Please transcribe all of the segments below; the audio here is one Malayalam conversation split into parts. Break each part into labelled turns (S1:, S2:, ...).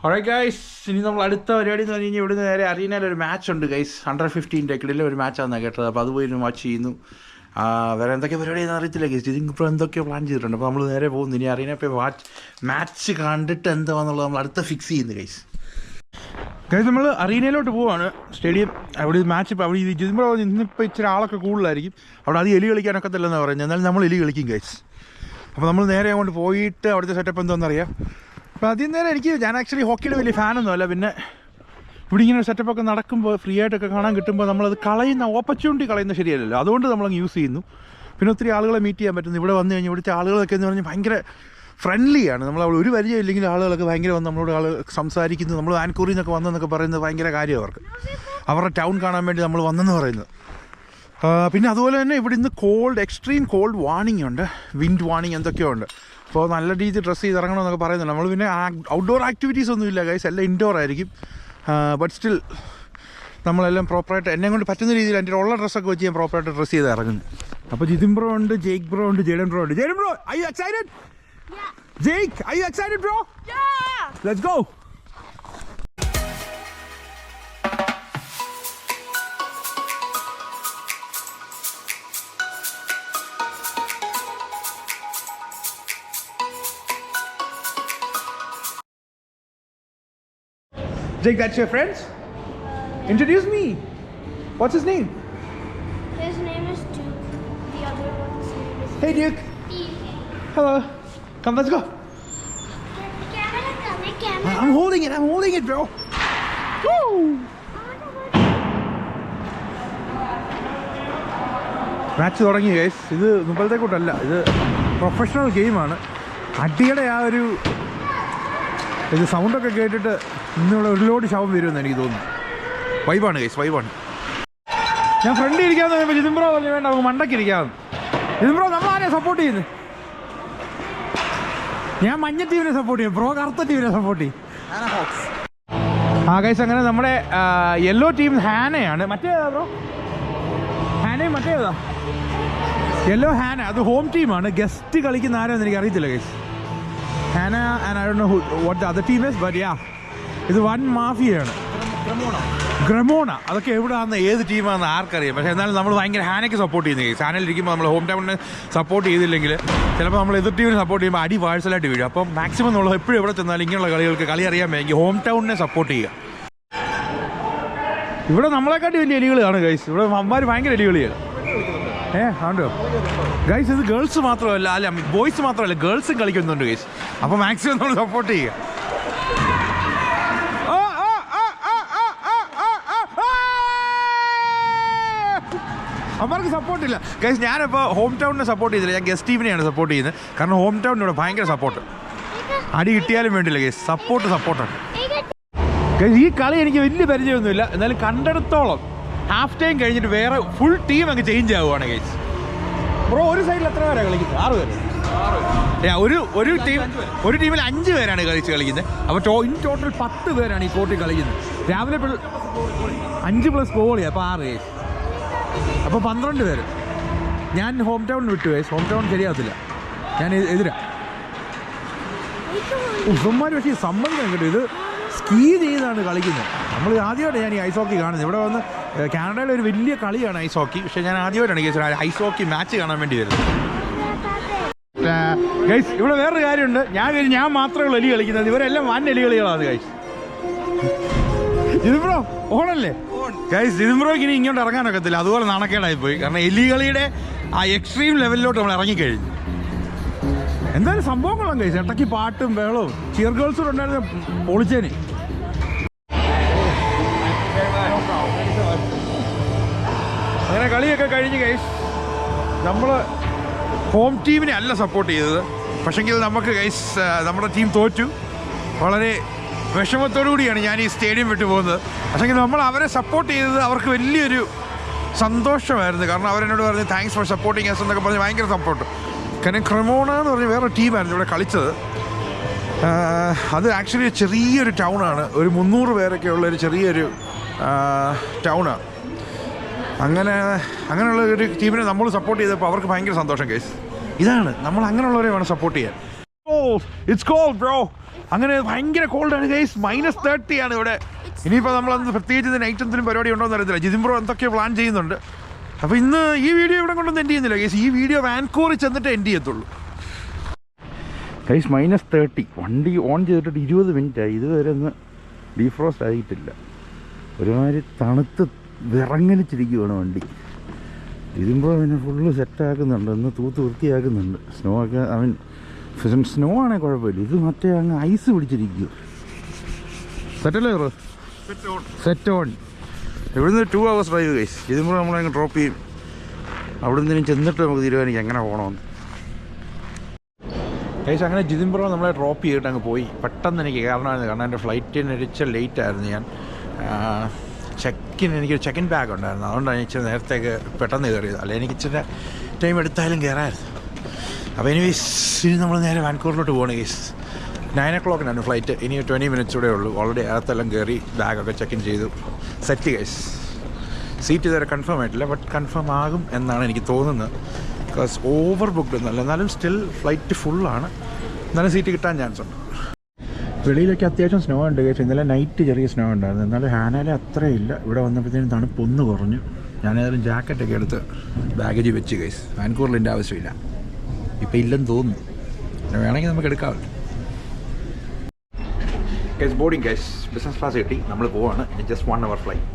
S1: Alright guys, ഇനി നമ്മൾ അടുത്ത പരിപാടി എന്ന് പറഞ്ഞു കഴിഞ്ഞാൽ ഇവിടുന്ന് നേരെ അറീനയിൽ ഒരു മാച്ച് ഉണ്ട് ഗൈസ്. Under-15 കിടിലെ ഒരു മാച്ചാണെന്നാണ് കേട്ടത്. അപ്പോൾ അത് പോയി വാച്ച് ചെയ്യുന്നു. വേറെ എന്തൊക്കെ പരിപാടിയെന്ന് അറിയത്തില്ല ഗൈസ്. ഇതിപ്പോൾ എന്തൊക്കെയോ പ്ലാൻ ചെയ്തിട്ടുണ്ട്. അപ്പോൾ നമ്മൾ നേരെ പോകുന്നു. ഇനി അറീന പോയി മാച്ച് കണ്ടിട്ട് എന്താണെന്നുള്ളത് നമ്മൾ അടുത്ത ഫിക്സ് ചെയ്യുന്നു ഗൈസ്. ഗൈസ് നമ്മൾ അറീനയിലോട്ട് പോവാണ്. സ്റ്റേഡിയം അവിടെ മാച്ച് ഇപ്പോൾ അവിടെ ജിതിമ്പോൾ ഇന്നിപ്പോൾ ഇച്ചിരി ആളൊക്കെ കൂടുതലായിരിക്കും. അവിടെ അത് എലി കളിക്കാനൊക്കത്തില്ലെന്നാണ് പറയുന്നത്. എന്നാലും നമ്മൾ എലി കളിക്കും ഗൈസ്. അപ്പോൾ നമ്മൾ നേരെ അങ്ങോട്ട് പോയിട്ട് അവിടുത്തെ സെറ്റപ്പ് എന്താണെന്നറിയാം. അപ്പോൾ ആദ്യം നേരം ഞാൻ ആക്ച്വലി ഹോക്കിയുടെ വലിയ ഫാനൊന്നും അല്ല. പിന്നെ ഇവിടെ ഇങ്ങനെ ഒരു സെറ്റപ്പൊക്കെ നടക്കുമ്പോൾ ഫ്രീ ആയിട്ടൊക്കെ കാണാൻ കിട്ടുമ്പോൾ നമ്മളത് ഓപ്പർച്യൂണിറ്റി കളയുന്നത് ശരിയല്ലല്ലോ. അതുകൊണ്ട് നമ്മളങ്ങ് യൂസ് ചെയ്യുന്നു. പിന്നെ ഒത്തിരി ആളുകളെ മീറ്റ് ചെയ്യാൻ പറ്റുന്നു. ഇവിടെ വന്നു കഴിഞ്ഞാൽ ഇവിടുത്തെ ആളുകളൊക്കെ എന്ന് പറഞ്ഞാൽ ഭയങ്കര ഫ്രണ്ട്ലിയാണ്. നമ്മളവിടെ ഒരു പരിചയം ഇല്ലെങ്കിൽ ആളുകളൊക്കെ ഭയങ്കര വന്ന് നമ്മളോട് സംസാരിക്കുന്നു. നമ്മൾ വാൻകൂറിൽ നിന്നൊക്കെ വന്നെന്നൊക്കെ പറയുന്നത് ഭയങ്കര കാര്യം അവർക്ക്. അവരുടെ ടൗൺ കാണാൻ വേണ്ടി നമ്മൾ വന്നെന്ന് പറയുന്നത്. പിന്നെ അതുപോലെ തന്നെ ഇവിടെ ഇന്ന് എക്സ്ട്രീം കോൾഡ് വാർണിംഗ് ഉണ്ട്, വിൻഡ് വാർണിംഗ് എന്തൊക്കെയോ ഉണ്ട്. അപ്പോൾ നല്ല രീതിയിൽ ഡ്രസ്സ് ചെയ്ത് ഇറങ്ങണമെന്നൊക്കെ പറയുന്നുണ്ട്. നമ്മൾ പിന്നെ ഔട്ട്ഡോർ ആക്ടിവിറ്റീസ് ഒന്നും ഇല്ല ഗൈസ്, എല്ലാം ഇൻഡോർ ആയിരിക്കും. ബട്ട് സ്റ്റിൽ നമ്മളെല്ലാം പ്രോപ്പറായിട്ട് എന്നെ കൊണ്ട് പറ്റുന്ന രീതിയിൽ എൻ്റെ ഉള്ള ഡ്രസ്സൊക്കെ വെച്ച് ഞാൻ പ്രോപ്പറായിട്ട് ഡ്രസ്സ് ചെയ്ത് ഇറങ്ങുന്നു. അപ്പോൾ ജിതിൻ ബ്രോ ഉണ്ട്, ജെയ്ക്ക് ബ്രോ ഉണ്ട്, ജെയ്ഡൻ ബ്രോ ഉണ്ട്. Jayden bro, are you excited?
S2: Yeah.
S1: Jake, are you excited, bro?
S2: Yeah.
S1: Let's go. Jake, that's your friends? Introduce me. What's his name?
S2: His name is Duke. The other one's name is
S1: Hey, Duke.
S2: Ethan.
S1: Hello. Come, let's go. I'm holding it, bro. Woo! Match തുടങ്ങി ഗൈസ്. ഇത് മുമ്പത്തെ കൂട്ടല്ല, ഇത് പ്രൊഫഷണൽ ഗെയിമാണ്. അടിയുടെ ഇത് സൗണ്ടൊക്കെ കേട്ടിട്ട് ഇന്നുള്ള ഒരു ലോഡ് ശവം വരുമെന്ന് എനിക്ക് തോന്നുന്നു. വൈബാണ് ഗൈസ്, വൈബാണ്. ഞാൻ ഫ്രണ്ട് ഇരിക്കാമെന്ന് പറയുമ്പോൾ ജിതിൻ ബ്രോ പറഞ്ഞു വേണ്ട നമുക്ക് മണ്ടയ്ക്ക് ഇരിക്കാമെന്ന്. ജിതിൻ ബ്രോ നമ്മൾ ആരെയാണ് സപ്പോർട്ട് ചെയ്യുന്നത്? ഞാൻ മഞ്ഞ ടീമിനെ സപ്പോർട്ട് ചെയ്യും, ബ്രോ കറുത്ത ടീമിനെ സപ്പോർട്ട് ചെയ്യും. ഗൈസ് അങ്ങനെ നമ്മുടെ യെല്ലോ ടീം ഹാനയാണ്. മറ്റേതാ ബ്രോ? ഹാനയും മറ്റേതാ? യെല്ലോ ഹാന, അത് ഹോം ടീമാണ്. ഗസ്റ്റ് കളിക്കുന്ന ആരാന്ന് എനിക്ക് അറിയത്തില്ല ഗൈസ്. ഹാന and I don't know what the other team is, but yeah ഇത് വൻ മാഫിയാണ്. ഗ്രമോണ അതൊക്കെ എവിടെയാണെന്ന് ഏത് ടീമാണെന്ന് ആർക്കറിയാം. പക്ഷേ എന്നാലും നമ്മൾ ഭയങ്കര ഹാനയ്ക്ക് സപ്പോർട്ട് ചെയ്യുന്ന കേസ്. ഹാനയിലിരിക്കുമ്പോൾ നമ്മൾ ഹോം ടൗണിനെ സപ്പോർട്ട് ചെയ്തില്ലെങ്കിൽ ചിലപ്പോൾ നമ്മൾ എതിർ ടീമിനെ സപ്പോർട്ട് ചെയ്യുമ്പോൾ അടി വാഴ്സലായിട്ട് വീഴും. അപ്പം മാക്സിമം നമ്മൾ എപ്പോഴും എവിടെ ചെന്നാലും ഇങ്ങനെയുള്ള കളി അറിയാൻ വേണമെങ്കിൽ ഹോം ടൗണിനെ സപ്പോർട്ട് ചെയ്യുക. ഇവിടെ നമ്മളെക്കാട്ടി വലിയ എലികളാണ് ഗൈസ്. ഇവിടെ അമ്മമാർ ഭയങ്കര എലികളിയാണ്. ആണ്ടോ ഗൈസ്, ഇത് ഗേൾസ് മാത്രമല്ല, അല്ല ബോയ്സ് മാത്രമല്ല ഗേൾസും കളിക്കുന്നുണ്ട് ഗൈസ്. അപ്പോൾ മാക്സിമം നമ്മൾ സപ്പോർട്ട് ചെയ്യുക. അവർക്ക് സപ്പോർട്ടില്ല ഗൈസ്. ഞാനിപ്പോൾ ഹോം ടൗണിനെ സപ്പോർട്ട് ചെയ്തില്ല, ഞാൻ ഗസ്റ്റ് ടീമിനെയാണ് സപ്പോർട്ട് ചെയ്യുന്നത്. കാരണം ഹോം ടൗണിനോട് ഭയങ്കര സപ്പോർട്ട്. അടി കിട്ടിയാലും വേണ്ടില്ല ഗൈസ്, സപ്പോർട്ടാണ് ഗൈസ്. ഈ കളി എനിക്ക് വലിയ പരിചയമൊന്നുമില്ല, എന്നാലും കണ്ടെടുത്തോളം ഹാഫ് ടൈം കഴിഞ്ഞിട്ട് വേറെ ഫുൾ ടീം അങ്ങ് ചേഞ്ച് ആവുകയാണ് ഗൈസ്. ബ്രോ ഒരു സൈഡിൽ എത്ര പേരാണ് കളിക്കുന്നത്? 6 പേര്. ഒരു ടീമിൽ 5 പേരാണ് കളിക്കുന്നത്. അപ്പോൾ ഇൻ ടോട്ടൽ 10 പേരാണ് ഈ കോർട്ടിൽ കളിക്കുന്നത്. രാവിലെ 5 പ്ലസ് ഗോളിയാണ്, അപ്പോൾ 6 ഗൈസ്. അപ്പോൾ 12 പേര്. ഞാൻ ഹോം ടൗണിൽ വിട്ടു ഗൈസ്. ഹോം ടൗൺ ശരിയാകത്തില്ല, ഞാൻ എതിരാ. ഉമ്മമാർ പക്ഷേ സമ്മതിക്കാൻ കേട്ടോ, ഇത് സ്കീ ചെയ്താണ് കളിക്കുന്നത്. നമ്മൾ ആദ്യമായിട്ട് ഞാൻ ഈ ഐസ് ഹോക്കി കാണുന്നത്. ഇവിടെ വന്ന് കാനഡയിലെ ഒരു വലിയ കളിയാണ് ഐസ് ഹോക്കി. പക്ഷേ ഞാൻ ആദ്യമായിട്ടാണ് ഗൈസ് ഐസ് ഹോക്കി മാച്ച് കാണാൻ വേണ്ടി വരുന്നത് ഗൈസ്. ഇവിടെ വേറൊരു കാര്യമുണ്ട്, ഞാൻ മാത്രമേ ഉള്ളൂ എലി കളിക്കുന്നത്. ഇവരെല്ലാം വൻ എലി കളികളാണ് ഗൈസ്. ഇത് ബ്രോ ഓണല്ലേ ഗൈസ്? ജിതിൻ ബ്രോയ്ക്ക് ഇനി ഇങ്ങോട്ട് ഇറങ്ങാനൊക്കത്തില്ല, അതുപോലെ നാണക്കേടായി പോയി. കാരണം എലികളിയുടെ ആ എക്സ്ട്രീം ലെവലിലോട്ട് നമ്മൾ ഇറങ്ങിക്കഴിഞ്ഞു. എന്തായാലും സംഭവം കൊള്ളാം ഗൈസ്. ഇടയ്ക്ക് പാട്ടും ബഹളവും ചിയർ ഗേൾസും ഉണ്ടായിരുന്ന പൊളിച്ചേന്. അങ്ങനെ കളിയൊക്കെ കഴിഞ്ഞ് ഗൈസ് നമ്മൾ ഹോം ടീമിനെ അല്ല സപ്പോർട്ട് ചെയ്തത്. പക്ഷെങ്കിൽ നമുക്ക് ഗൈസ് നമ്മുടെ ടീം തോറ്റു. വളരെ വിഷമത്തോടു കൂടിയാണ് ഞാൻ ഈ സ്റ്റേഡിയം വിട്ടു പോകുന്നത്. പക്ഷെങ്കിൽ നമ്മൾ അവരെ സപ്പോർട്ട് ചെയ്തത് അവർക്ക് വലിയൊരു സന്തോഷമായിരുന്നു. കാരണം അവരെന്നോട് പറഞ്ഞ് താങ്ക്സ് ഫോർ സപ്പോർട്ടിങ് അസ് എന്നൊക്കെ പറഞ്ഞ് ഭയങ്കര സപ്പോർട്ട്. കാരണം ക്രമോണ എന്ന് പറഞ്ഞ് വേറെ ടീമായിരുന്നു ഇവിടെ കളിച്ചത്. അത് ആക്ച്വലി ചെറിയൊരു ടൗണാണ്, ഒരു 300 പേരൊക്കെ ഉള്ളൊരു ചെറിയൊരു ടൗണാണ്. അങ്ങനെയുള്ള ഒരു ടീമിനെ നമ്മൾ സപ്പോർട്ട് ചെയ്തപ്പോൾ അവർക്ക് ഭയങ്കര സന്തോഷം കേസ്. ഇതാണ് നമ്മൾ അങ്ങനെയുള്ളവരെ വേണം സപ്പോർട്ട് ചെയ്യാൻ. It's cold, bro. അങ്ങനെ ഭയങ്കര കോൾഡാണ് ഗൈസ്, -30 ആണ് ഇവിടെ. ഇനിയിപ്പോൾ നമ്മളന്ന് പ്രത്യേകിച്ച് നൈറ്റ് എന്തെങ്കിലും പരിപാടി ഉണ്ടോ എന്ന് അറിയത്തില്ല. ജിതിൻ ബ്രോ എന്തൊക്കെയോ പ്ലാൻ ചെയ്യുന്നുണ്ട്. അപ്പോൾ ഇന്ന് ഈ വീഡിയോ ഇവിടെ കൊണ്ടൊന്നും എൻഡ് ചെയ്യുന്നില്ല ഗൈസ്, ഈ വീഡിയോ വാൻകൂവറിൽ ചെന്നിട്ട് എൻഡ് ചെയ്യത്തുള്ളൂ ഗൈസ്. -30 വണ്ടി ഓൺ ചെയ്തിട്ട് 20 മിനിറ്റായി, ഇതുവരെ ഒന്ന് ഡീഫ്രോസ്റ്റ് ആയിട്ടില്ല. ഒരുമാതിരി തണുത്ത് വിറങ്ങലിച്ചിരിക്കുകയാണ് വണ്ടി. ഇതിമ്പോൾ പിന്നെ ഫുള്ള് സെറ്റാക്കുന്നുണ്ട്, ഒന്ന് തൂത്ത് വൃത്തിയാക്കുന്നുണ്ട്. സ്നോ ഒക്കെ സ്നോ ആണെങ്കിൽ കുഴപ്പമില്ല, ഇത് മറ്റേ അങ്ങ് ഐസ് പിടിച്ചിരിക്കുക. സെറ്റല്ലേ ബ്രോ? Set on. ഇവിടുന്ന് 2 hours ഡ്രൈവ് ഗൈസ്. ഇതിമ്പോൾ നമ്മളങ്ങ് ഡ്രോപ്പ് ചെയ്യും. അവിടെ നിന്നും ചെന്നിട്ട് നമുക്ക് തീരുമാനിക്കാം എങ്ങനെ പോകണമെന്ന് ഗൈസ്. അങ്ങനെ ജിതിൻ ബ്രോ നമ്മളെ ഡ്രോപ്പ് ചെയ്തിട്ട് അങ്ങ് പോയി. പെട്ടെന്ന് എനിക്ക് കാരണം എൻ്റെ ഫ്ലൈറ്റിന് ലേറ്റ് ആയിരുന്നു. ഞാൻ എനിക്കൊരു ചെക്ക് ഇൻ ബാഗ് ഉണ്ടായിരുന്നു, അതുകൊണ്ടാണ് ഇച്ചിരി നേരത്തേക്ക് പെട്ടെന്ന് കയറിയത്. അല്ലെങ്കിൽ എനിക്ക് ഇച്ചിരി ടൈം എടുത്താലും കയറാമായിരുന്നു. അപ്പോൾ ഇനി നമ്മൾ നേരെ വാൻകൂവറിലോട്ട് പോകണം ഗൈസ്. 9 o'clock flight. ഇനി 20 minutes കൂടെ ഉള്ളൂ. ഓൾറെഡി അകത്തെല്ലാം കയറി ബാഗൊക്കെ ചെക്ക് ഇൻ ചെയ്തു, സെറ്റ് ഗൈസ്. സീറ്റ് ഇതുവരെ കൺഫേം ആയിട്ടില്ല, ബട്ട് കൺഫേം ആകും എന്നാണ് എനിക്ക് തോന്നുന്നത്. ബിക്കോസ് ഓവർ ബുക്ക്ഡ് ഒന്നുമല്ല, എന്നാലും സ്റ്റിൽ ഫ്ലൈറ്റ് ഫുള്ളാണ്. എന്നാലും സീറ്റ് കിട്ടാൻ ചാൻസ് ഉണ്ട്. വെളിയിലൊക്കെ അത്യാവശ്യം സ്നോ ഉണ്ട് കേട്ടോ. ഇന്നലെ നൈറ്റ് ചെറിയ സ്നോ ഉണ്ടായിരുന്നു, എന്നാലും ഹാനയിലെ അത്രയില്ല. ഇവിടെ വന്നപ്പോഴത്തേനും തണുപ്പൊന്ന് കുറഞ്ഞു. ഞാനേതായാലും ജാക്കറ്റൊക്കെ എടുത്ത് ബാഗേജ് വെച്ച് ഗൈസ്. വാൻകൂവറിലിൻ്റെ ആവശ്യമില്ല, ഇപ്പം ഇല്ലെന്ന് തോന്നുന്നു. പിന്നെ വേണമെങ്കിൽ നമുക്ക് എടുക്കാമല്ലോ guys. Boarding guys, business class കിട്ടി, നമ്മൾ പോവാണ്. Just 1 hour flight.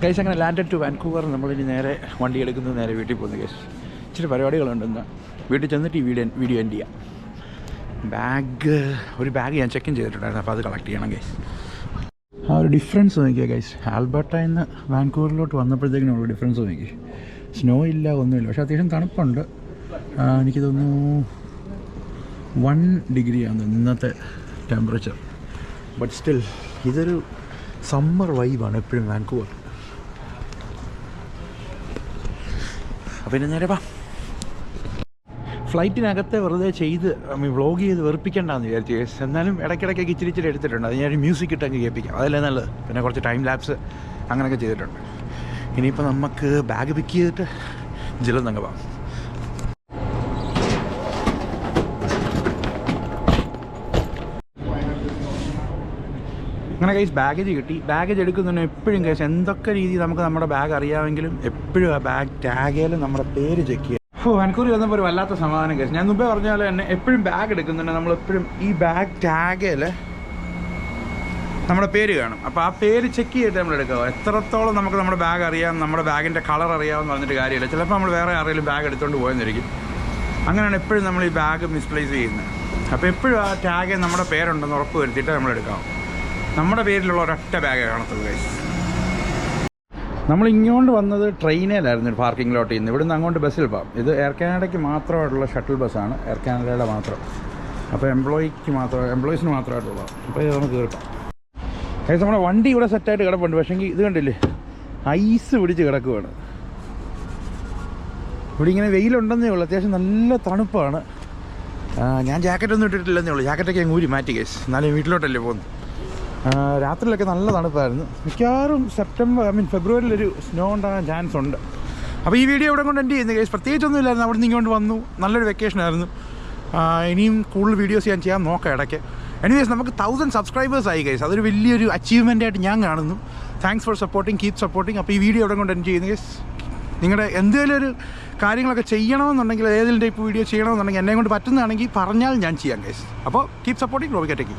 S1: ഗൈസ് അങ്ങനെ ലാൻഡഡ് ടു വാൻകൂവർ. നമ്മളിനി നേരെ വണ്ടി എടുക്കുന്നത് നേരെ വീട്ടിൽ പോകുന്നു ഗൈസ്. ഇച്ചിരി പരിപാടികളുണ്ടെന്ന് വീട്ടിൽ ചെന്നിട്ട് ഈ വീഡിയോ എൻഡ് ചെയ്യാം. ഒരു ബാഗ് ഞാൻ ചെക്ക് ഇൻ ചെയ്തിട്ടുണ്ടായിരുന്നു, അപ്പോൾ അത് കളക്ട് ചെയ്യണം ഗൈസ്. ആ ഒരു ഡിഫറൻസ് നോക്കിയാൽ ഗൈസ്, ആൽബർട്ടയിൽ നിന്ന് വാൻകൂവറിലോട്ട് വന്നപ്പോഴത്തേക്കിനുള്ള ഡിഫറൻസ് നോക്കി. സ്നോ ഇല്ല, ഒന്നുമില്ല, പക്ഷേ അത്യാവശ്യം തണുപ്പുണ്ട്. എനിക്ക് തോന്നുന്നു 1 ഡിഗ്രിയാണ് ഇന്നത്തെ ടെമ്പറേച്ചർ. ബട്ട് സ്റ്റിൽ ഇതൊരു സമ്മർ വൈബാണ് എപ്പോഴും വാൻകൂവർ. അപ്പോൾ പിന്നെ നേരെ ഫ്ലൈറ്റിനകത്തെ വെറുതെ വ്ളോഗ് ചെയ്ത് വെറുപ്പിക്കേണ്ടെന്ന് വിചാരിച്ചു കേസ്. എന്നാലും ഇടയ്ക്കിടയ്ക്കൊക്കെ ഇച്ചിരി എടുത്തിട്ടുണ്ട്. അത് ഞാൻ മ്യൂസിക് ഇട്ടങ്ങ് കേൾപ്പിക്കാം, അതല്ലേ നല്ലത്. പിന്നെ കുറച്ച് ടൈം ലാപ്സ് അങ്ങനെയൊക്കെ ചെയ്തിട്ടുണ്ട്. ഇനിയിപ്പോൾ നമുക്ക് ബാഗ് പിക്ക് ചെയ്തിട്ട് ജില്ലെന്നങ്ങ് പോകാം. അങ്ങനെ കേസ് ബാഗേജ് കിട്ടി. ബാഗേജ് എടുക്കുന്നതിന് എപ്പോഴും കേസ് എന്തൊക്കെ രീതിയിൽ നമുക്ക് നമ്മുടെ ബാഗ് അറിയാമെങ്കിലും എപ്പോഴും ആ ബാഗ് ടാഗേൽ നമ്മുടെ പേര് ചെക്ക് ചെയ്യുക. വാൻകൂവറിൽ വന്നപ്പോൾ ഒരു വല്ലാത്ത സമാധാനം കേസ്. ഞാൻ മുമ്പേ പറഞ്ഞ പോലെ തന്നെ എപ്പോഴും ബാഗ് എടുക്കുന്നുണ്ട് നമ്മളെപ്പോഴും ഈ ബാഗ് ടാഗേൽ നമ്മുടെ പേര് കാണും. അപ്പോൾ ആ പേര് ചെക്ക് ചെയ്തിട്ട് നമ്മൾ എടുക്കുക. എത്രത്തോളം നമുക്ക് നമ്മുടെ ബാഗ് അറിയാം, നമ്മുടെ ബാഗിൻ്റെ കളർ അറിയാമെന്ന് പറഞ്ഞിട്ട് കാര്യമില്ല. ചിലപ്പോൾ നമ്മൾ വേറെ ആരെങ്കിലും ബാഗ് എടുത്തുകൊണ്ട് പോയെന്നിരിക്കും. അങ്ങനെയാണ് എപ്പോഴും നമ്മൾ ഈ ബാഗ് മിസ്പ്ലേസ് ചെയ്യുന്നത്. അപ്പോൾ എപ്പോഴും ആ ടാഗിൽ നമ്മുടെ പേരുണ്ടെന്ന് ഉറപ്പ് വരുത്തിയിട്ട് നമ്മൾ എടുക്കാം. നമ്മുടെ പേരിലുള്ള ഒരൊറ്റ ബാഗ് കാണത്തുള്ളൂ ഗൈസ്. നമ്മൾ ഇങ്ങോട്ട് വന്നത് ട്രെയിനിലായിരുന്നു പാർക്കിംഗ് ലോട്ടിൽ നിന്ന്. ഇവിടുന്ന് അങ്ങോട്ട് ബസ്സിൽ പോകാം. ഇത് എയർ കാനഡയ്ക്ക് മാത്രമായിട്ടുള്ള ഷട്ടിൽ ബസ്സാണ്, എയർ കാനഡയുടെ മാത്രം. അപ്പോൾ എംപ്ലോയീസിന് മാത്രമായിട്ടുള്ള. അപ്പോൾ ഇത് നമുക്ക് കയറിക്കാം. ഗൈസ് നമ്മുടെ വണ്ടി ഇവിടെ സെറ്റായിട്ട് കിടപ്പുണ്ട്. പക്ഷേങ്കിൽ ഇത് കണ്ടില്ലേ, ഐസ് പിടിച്ച് കിടക്കുകയാണ്. ഇവിടെ ഇങ്ങനെ വെയിലുണ്ടെന്നേ ഉള്ളൂ, അത്യാവശ്യം നല്ല തണുപ്പാണ്. ഞാൻ ജാക്കറ്റൊന്നും ഇട്ടിട്ടില്ലെന്നേ ഉള്ളൂ. ജാക്കറ്റൊക്കെ ഞാൻ ഊരി മാറ്റി ഗൈസ്, എന്നാലും വീട്ടിലോട്ടല്ലേ പോകുന്നു. രാത്രിയിലൊക്കെ നല്ല തണുപ്പായിരുന്നു. മിക്കവാറും ഫെബ്രുവരിയിലൊരു സ്നോ ഉണ്ടാകാൻ ചാൻസ് ഉണ്ട്. അപ്പോൾ ഈ വീഡിയോ ഇവിടെ കൊണ്ട് എൻഡ് ചെയ്യുന്നു ഗൈസ്. പ്രത്യേകിച്ചൊന്നുമില്ലായിരുന്നു, അവിടെ നിന്ന് ഇങ്ങോട്ട് വന്നു. നല്ലൊരു വെക്കേഷനായിരുന്നു. ഇനിയും കൂടുതൽ വീഡിയോസ് ഞാൻ ചെയ്യാൻ നോക്കാം ഇടയ്ക്ക്. എനിവേസ് നമുക്ക് 1000 സബ്സ്ക്രൈബേഴ്സ് ആയി ഗൈസ്. അതൊരു വലിയൊരു അച്ചീവ്മെൻ്റ് ആയിട്ട് ഞാൻ കാണുന്നു. Thanks for supporting, keep supporting. അപ്പോൾ ഈ വീഡിയോ ഇവിടെ കൊണ്ട് എൻഡ് ചെയ്യുന്നു ഗൈസ്. നിങ്ങളുടെ എന്തെങ്കിലും ഒരു കാര്യങ്ങളൊക്കെ ചെയ്യണമെന്നുണ്ടെങ്കിൽ, ഏതെങ്കിലും ടൈപ്പ് വീഡിയോ ചെയ്യണമെന്നുണ്ടെങ്കിൽ എന്നെ കൊണ്ട് പറ്റുന്നതാണെങ്കിൽ പറഞ്ഞാൽ ഞാൻ ചെയ്യാം ഗൈസ്. അപ്പോൾ കീപ് സപ്പോർട്ടിങ് റോബിക്കറ്റേക്ക്.